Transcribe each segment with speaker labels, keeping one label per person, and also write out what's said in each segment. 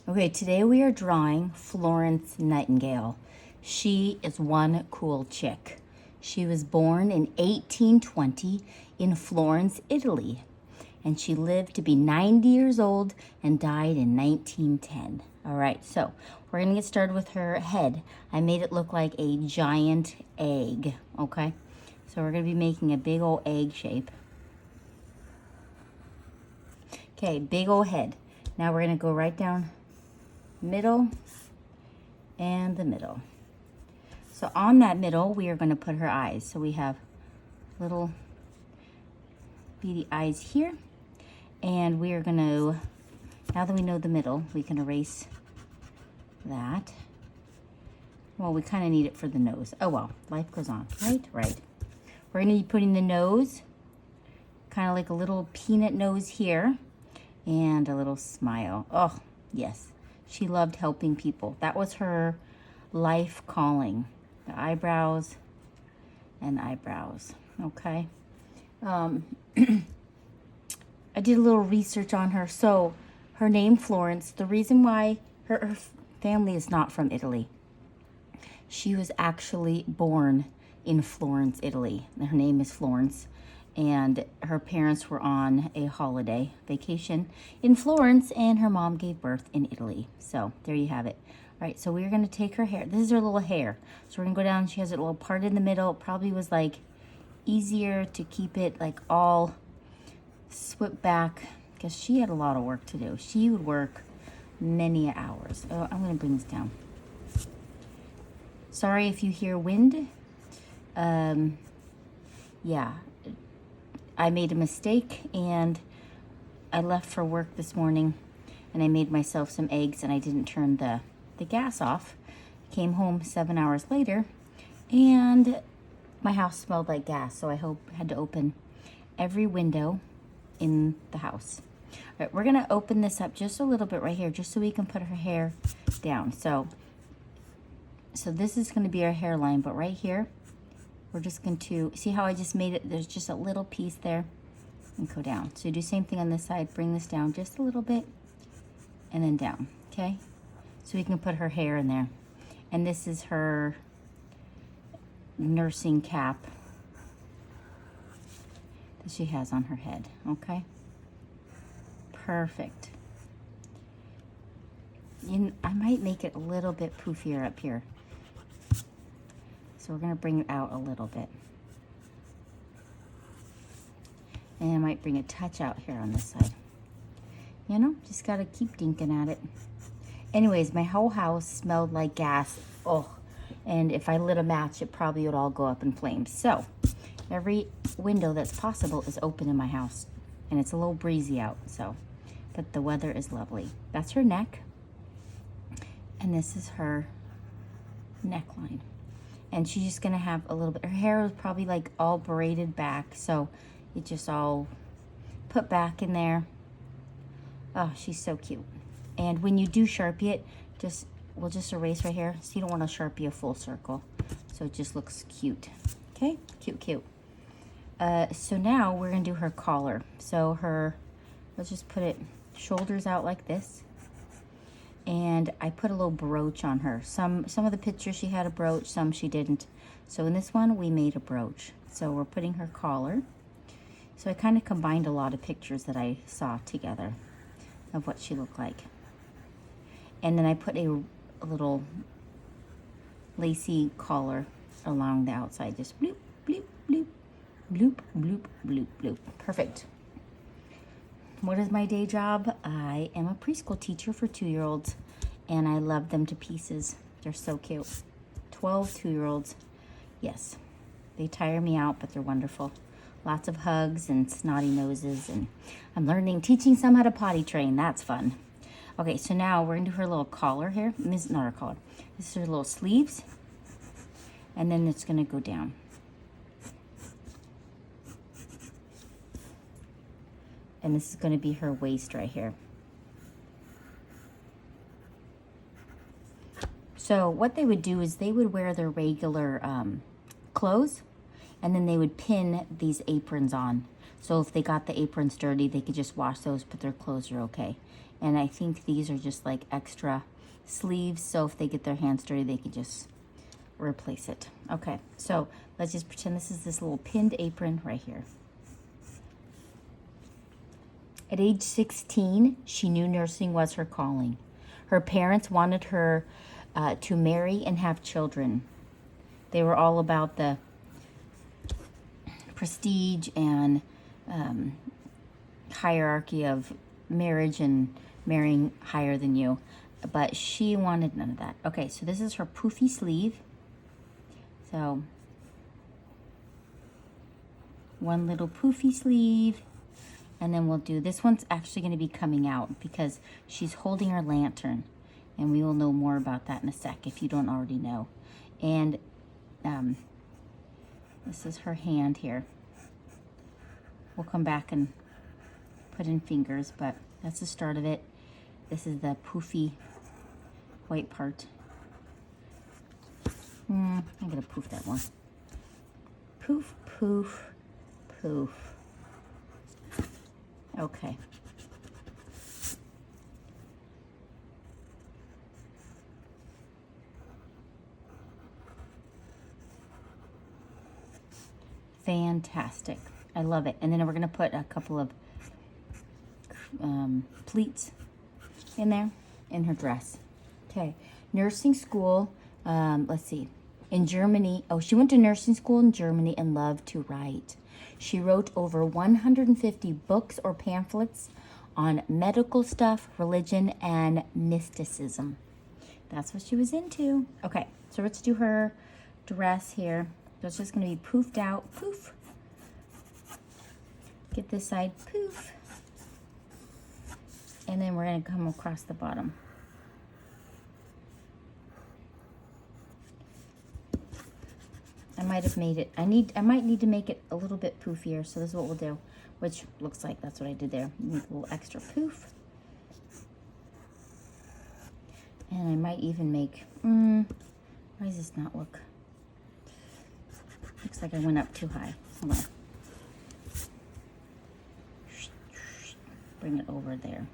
Speaker 1: Okay, today we are drawing Florence Nightingale. She is one cool chick. She was born in 1820 in Florence, Italy, and she lived to be 90 years old and died in 1910. All right, so we're gonna get started with her head. I made it look like a giant egg, okay? So we're gonna be making a big old egg shape. Okay, big old head. Now we're gonna go right down middle and the middle. So on that middle, we are going to put her eyes. So we have little beady eyes here. And we are going to, now that we know the middle, we can erase that. Well, we kind of need it for the nose. Oh, well, life goes on, right? Right. We're going to be putting the nose, kind of like a little peanut nose here, and a little smile. Oh, yes. She loved helping people. That was her life calling. The eyebrows and eyebrows, okay? I did a little research on her. So her name, Florence, the reason why her family is not from Italy. She was actually born in Florence, Italy. Her name is Florence. And her parents were on a holiday vacation in Florence, and her mom gave birth in Italy. So there you have it. All right, so we're gonna take her hair. This is her little hair. So we're gonna go down, she has a little part in the middle. It probably was like easier to keep it like all swept back because she had a lot of work to do. She would work many hours. Oh, I'm gonna bring this down. Sorry if you hear wind. Yeah. I made a mistake and I left for work this morning and I made myself some eggs and I didn't turn the gas off. Came home 7 hours later and my house smelled like gas, so I had to open every window in the house. All right, we're gonna open this up just a little bit right here just so we can put her hair down. So this is gonna be our hairline, but right here, we're just going to, see how I just made it, there's just a little piece there, and go down. So you do the same thing on this side, bring this down just a little bit, and then down, okay? So we can put her hair in there. And this is her nursing cap that she has on her head, okay? Perfect. I might make it a little bit poofier up here. So we're gonna bring it out a little bit. And I might bring a touch out here on this side. You know, just gotta keep dinking at it. Anyways, my whole house smelled like gas. Oh, and if I lit a match, it probably would all go up in flames. So every window that's possible is open in my house. And it's a little breezy out, so, but the weather is lovely. That's her neck. And this is her neckline. And she's just gonna have a little bit, her hair was probably like all braided back, so it just all put back in there. Oh, she's so cute. And when you do Sharpie it, we'll just erase right here. So you don't want to Sharpie a full circle. So it just looks cute. Okay, cute, cute. So now we're gonna do her collar. So let's just put it shoulders out like this. And I put a little brooch on her. Some of the pictures she had a brooch, some she didn't. So in this one, we made a brooch. So we're putting her collar. So I kind of combined a lot of pictures that I saw together of what she looked like. And then I put a little lacy collar along the outside. Just bloop, bloop, bloop, bloop, bloop, bloop, bloop. Perfect. What is my day job? I am a preschool teacher for 2-year-olds, and I love them to pieces. They're so cute. 12 2-year-olds. Yes, they tire me out, but they're wonderful. Lots of hugs and snotty noses, and I'm teaching some how to potty train. That's fun. Okay, so now we're gonna do her little collar here. This is not her collar. This is her little sleeves, and then it's gonna go down. And this is going to be her waist right here. So what they would do is they would wear their regular clothes, and then they would pin these aprons on. So if they got the aprons dirty, they could just wash those, but their clothes are okay. And I think these are just like extra sleeves, so if they get their hands dirty, they can just replace it. Okay, so let's just pretend this is this little pinned apron right here. At age 16, she knew nursing was her calling. Her parents wanted her to marry and have children. They were all about the prestige and hierarchy of marriage and marrying higher than you. But she wanted none of that. Okay, so this is her poofy sleeve. So, one little poofy sleeve. And then we'll do, this one's actually going to be coming out because she's holding her lantern. And we will know more about that in a sec if you don't already know. And this is her hand here. We'll come back and put in fingers, but that's the start of it. This is the poofy white part. I'm going to poof that one. Poof, poof, poof. Okay. Fantastic. I love it. And then we're going to put a couple of pleats in there in her dress. Okay. Nursing school. Let's see. In Germany. Oh, she went to nursing school in Germany and loved to write. She wrote over 150 books or pamphlets on medical stuff, religion, and mysticism. That's what she was into. Okay, so let's do her dress here. So it's just going to be poofed out. Poof. Get this side. Poof. And then we're going to come across the bottom. I might have made it, I might need to make it a little bit poofier, so this is what we'll do, which looks like that's what I did there. Make a little extra poof. And I might even make, why does this not look? Looks like I went up too high. Hold on. Bring it over there.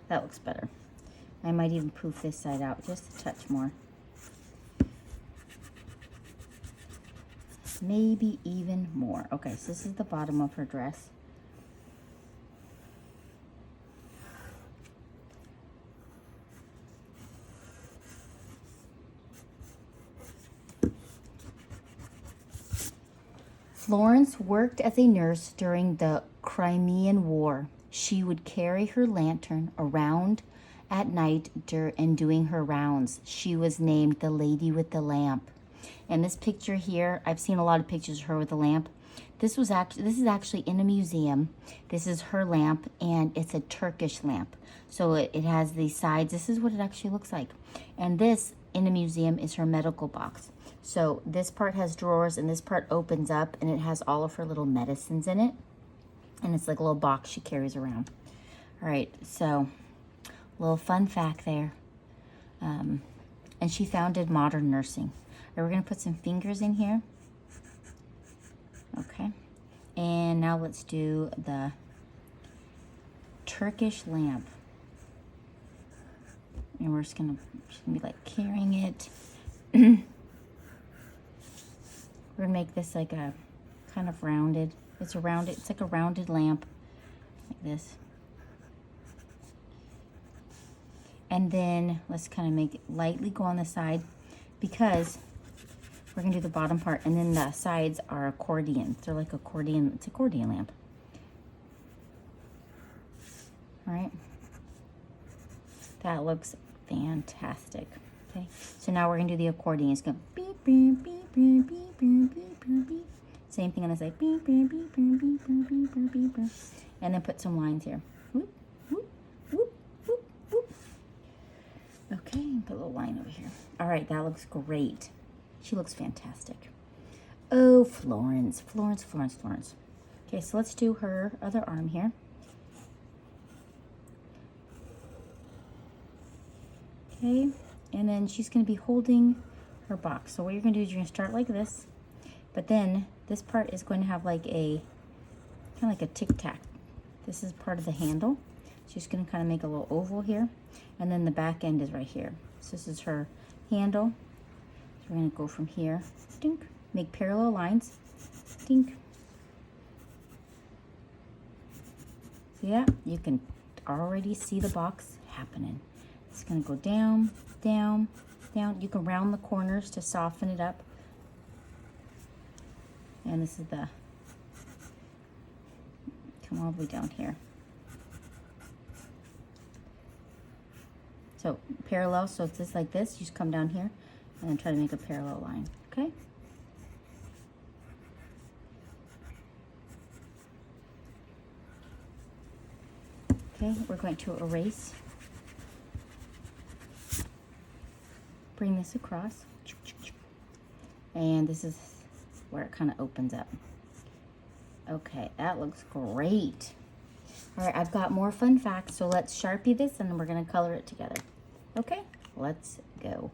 Speaker 1: That looks better. I might even poof this side out just a touch more. Maybe even more. Okay, so this is the bottom of her dress. Florence worked as a nurse during the Crimean War. She would carry her lantern around at night and doing her rounds. She was named the Lady with the Lamp. And this picture here, I've seen a lot of pictures of her with a lamp. This is actually in a museum. This is her lamp, and it's a Turkish lamp. So it has these sides. This is what it actually looks like. And this, in a museum, is her medical box. So this part has drawers, and this part opens up, and it has all of her little medicines in it. And it's like a little box she carries around. All right, so a little fun fact there. And she founded modern nursing. We're going to put some fingers in here. Okay. And now let's do the Turkish lamp. And we're just going to be like carrying it. We're going to make this like a kind of rounded. It's like a rounded lamp. Like this. And then let's kind of make it lightly go on the side because we're going to do the bottom part, and then the sides are accordions. They're like accordion, it's accordion lamp. All right. That looks fantastic. Okay. So now we're going to do the accordion. It's going to beep, beep, beep, beep, beep, beep, beep, beep, beep. Same thing on the side. Beep, beep, beep, beep, beep, beep, beep, beep, beep, beep. And then put some lines here. Whoop, whoop, whoop, whoop, whoop. Okay, put a little line over here. All right, that looks great. She looks fantastic. Oh, Florence, Florence, Florence, Florence. Okay, so let's do her other arm here. Okay, and then she's going to be holding her box. So what you're going to do is you're going to start like this, but then this part is going to have like a, kind of like a tic-tac. This is part of the handle. Just gonna kind of make a little oval here. And then the back end is right here. So this is her handle. So we're gonna go from here, dink, make parallel lines, dink. So yeah, you can already see the box happening. It's gonna go down, down, down. You can round the corners to soften it up. And this is the, come all the way down here. So parallel, so it's just like this, you just come down here and then try to make a parallel line, okay? Okay, we're going to erase. Bring this across. And this is where it kind of opens up. Okay, that looks great. All right, I've got more fun facts, so let's Sharpie this and then we're gonna color it together. Okay, let's go.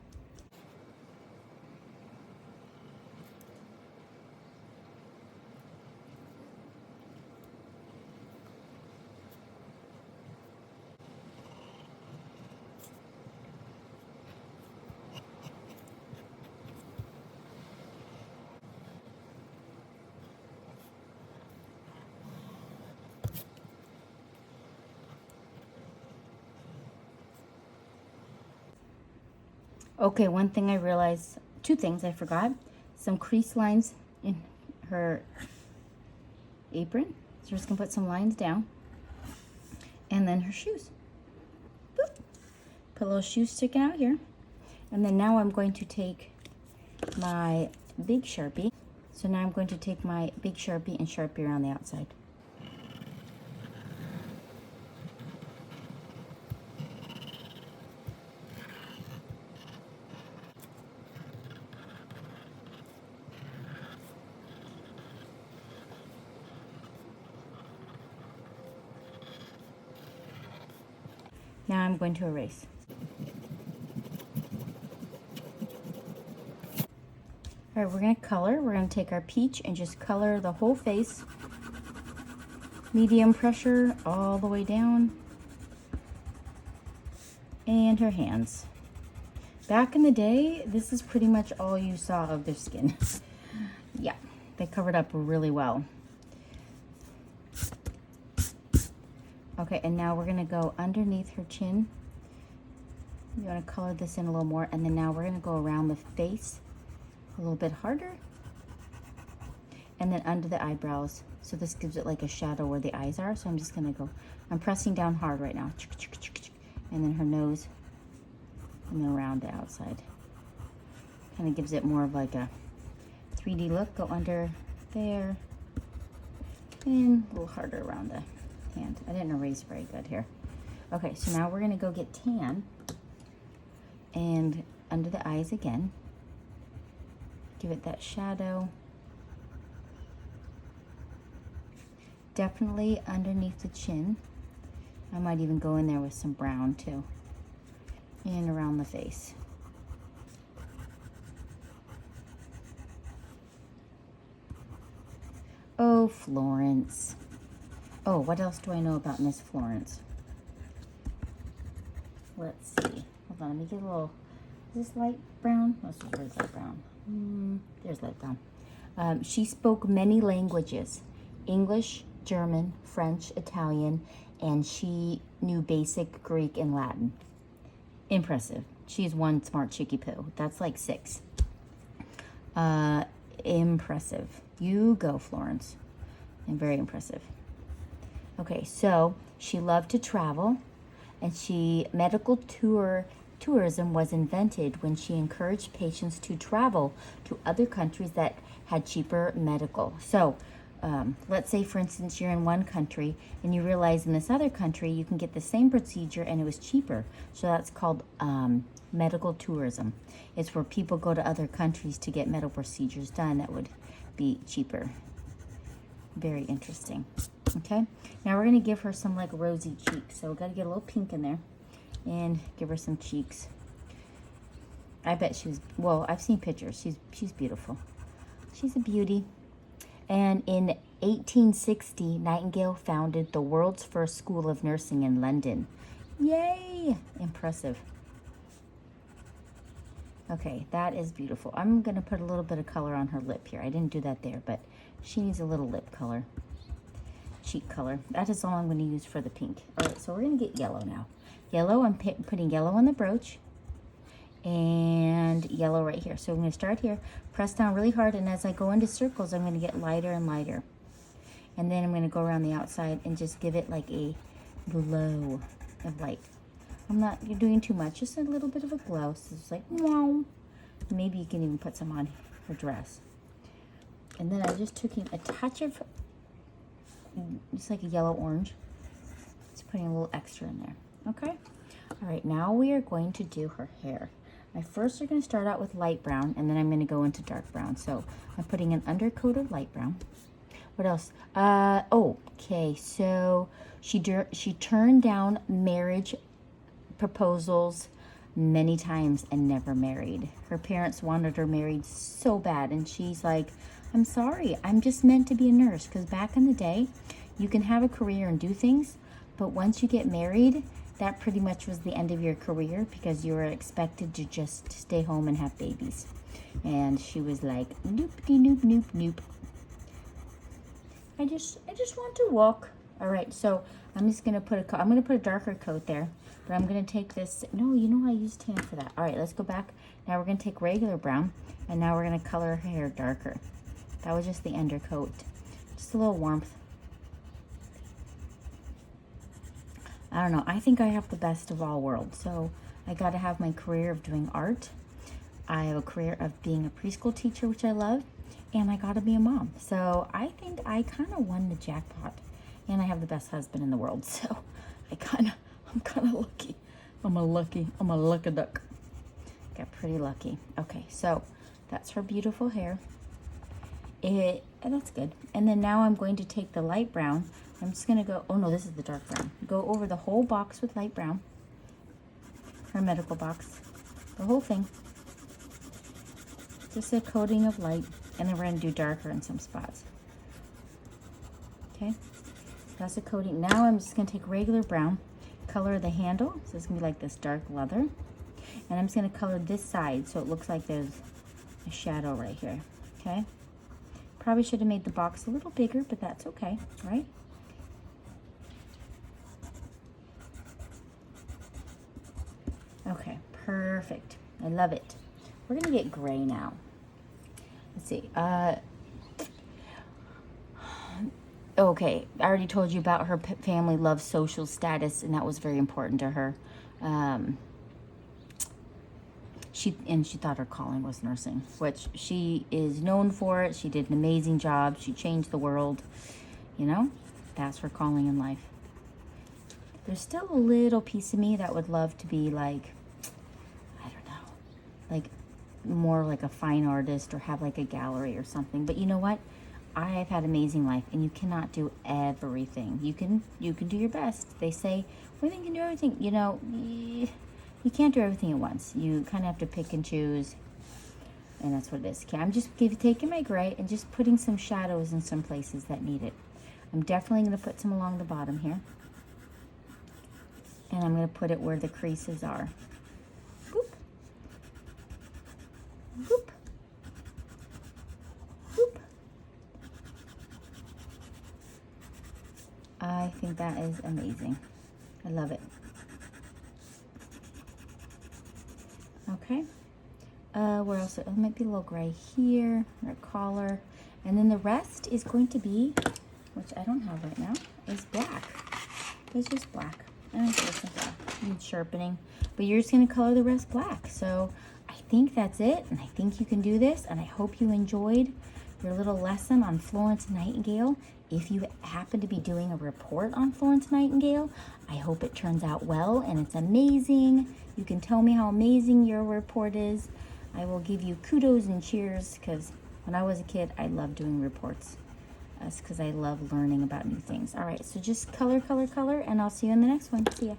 Speaker 1: Okay, one thing I realized, two things I forgot. Some crease lines in her apron. So we're just gonna put some lines down. And then her shoes. Boop. Put a little shoe sticking out here. And then now I'm going to take my big Sharpie. So now I'm going to take my big Sharpie and Sharpie around the outside. Now I'm going to erase. All right, we're gonna color. We're gonna take our peach and just color the whole face. Medium pressure all the way down. And her hands. Back in the day, this is pretty much all you saw of their skin. Yeah, they covered up really well. Okay, and now we're gonna go underneath her chin. You wanna color this in a little more, and then now we're gonna go around the face a little bit harder. And then under the eyebrows. So this gives it like a shadow where the eyes are. So I'm just gonna go, I'm pressing down hard right now. And then her nose, and then around the outside. Kind of gives it more of like a 3D look. Go under there, and a little harder around the hand. I didn't erase very good here. Okay, so now we're gonna go get tan and under the eyes again. Give it that shadow. Definitely underneath the chin. I might even go in there with some brown too. And around the face. Oh, Florence. Oh, what else do I know about Miss Florence? Let's see. Hold on, let me get a little, is this light brown? Where's light brown? There's light brown. She spoke many languages. English, German, French, Italian, and she knew basic Greek and Latin. Impressive. She's one smart chickie poo. That's like 6. Impressive. You go, Florence. And very impressive. Okay, so she loved to travel, and medical tourism was invented when she encouraged patients to travel to other countries that had cheaper medical. So let's say, for instance, you're in one country and you realize in this other country you can get the same procedure and it was cheaper. So that's called medical tourism. It's where people go to other countries to get medical procedures done that would be cheaper. Very interesting. Okay, now we're gonna give her some like rosy cheeks. So we gotta get a little pink in there and give her some cheeks. I bet she was, well, I've seen pictures. She's beautiful. She's a beauty. And in 1860, Nightingale founded the world's first school of nursing in London. Yay! Impressive. Okay, that is beautiful. I'm going to put a little bit of color on her lip here. I didn't do that there, but she needs a little lip color, cheek color. That is all I'm going to use for the pink. All right, so we're going to get yellow now. Yellow, I'm putting yellow on the brooch and yellow right here. So I'm going to start here, press down really hard, and as I go into circles, I'm going to get lighter and lighter. And then I'm going to go around the outside and just give it like a glow of light. I'm not doing too much, just a little bit of a glow. So it's like, wow. Maybe you can even put some on her dress. And then I just took in a touch of, it's like a yellow orange. Just putting a little extra in there. Okay. All right, now we are going to do her hair. I first are going to start out with light brown, and then I'm going to go into dark brown. So I'm putting an undercoat of light brown. What else? Okay, so she turned down marriage proposals many times and never married. Her parents wanted her married so bad, and she's like, I'm sorry, I'm just meant to be a nurse. Because back in the day, you can have a career and do things, but once you get married, that pretty much was the end of your career, because you were expected to just stay home and have babies. And she was like, nope, nope, nope, nope. I just want to walk. All right, so I'm just gonna put a darker coat there, but I'm gonna take this. No, you know I used tan for that. All right, let's go back. Now we're gonna take regular brown, and now we're gonna color her hair darker. That was just the undercoat, just a little warmth. I don't know. I think I have the best of all worlds. So I got to have my career of doing art. I have a career of being a preschool teacher, which I love, and I got to be a mom. So I think I kind of won the jackpot, and I have the best husband in the world. So I'm kind of lucky. I'm a lucky duck. Got pretty lucky. Okay, so that's her beautiful hair. That's good. And then now I'm going to take the light brown. I'm just going to go, oh no, this is the dark brown. Go over the whole box with light brown. Her medical box. The whole thing. Just a coating of light. And then we're going to do darker in some spots. Okay. That's a coating. Now I'm just going to take regular brown. Color the handle. So it's going to be like this dark leather. And I'm just going to color this side so it looks like there's a shadow right here. Okay. Probably should have made the box a little bigger, but that's okay, right? Okay, perfect. I love it. We're gonna get gray now. Let's see. Okay, I already told you about her family loves social status, and that was very important to her. She thought her calling was nursing, which she is known for it. She did an amazing job. She changed the world. You know, that's her calling in life. There's still a little piece of me that would love to be like, I don't know, like more like a fine artist or have like a gallery or something. But you know what? I've had an amazing life, and you cannot do everything. You can do your best. They say women can do everything. You know, you can't do everything at once. You kind of have to pick and choose, and that's what it is. Okay, I'm just taking my gray and just putting some shadows in some places that need it. I'm definitely going to put some along the bottom here. And I'm going to put it where the creases are. Boop. Boop. Boop. I think that is amazing. I love it. Okay. Where else? It might be a little gray here, or collar. And then the rest is going to be, which I don't have right now, is black. It's just black. Needs sharpening, but you're just going to color the rest black. So I think that's it, and I think you can do this, and I hope you enjoyed your little lesson on Florence Nightingale. If you happen to be doing a report on Florence Nightingale, I hope it turns out well and it's amazing. You can tell me how amazing your report is. I will give you kudos and cheers, because when I was a kid, I loved doing reports. That's because I love learning about new things. All right, so just color, color, color, and I'll see you in the next one. See ya.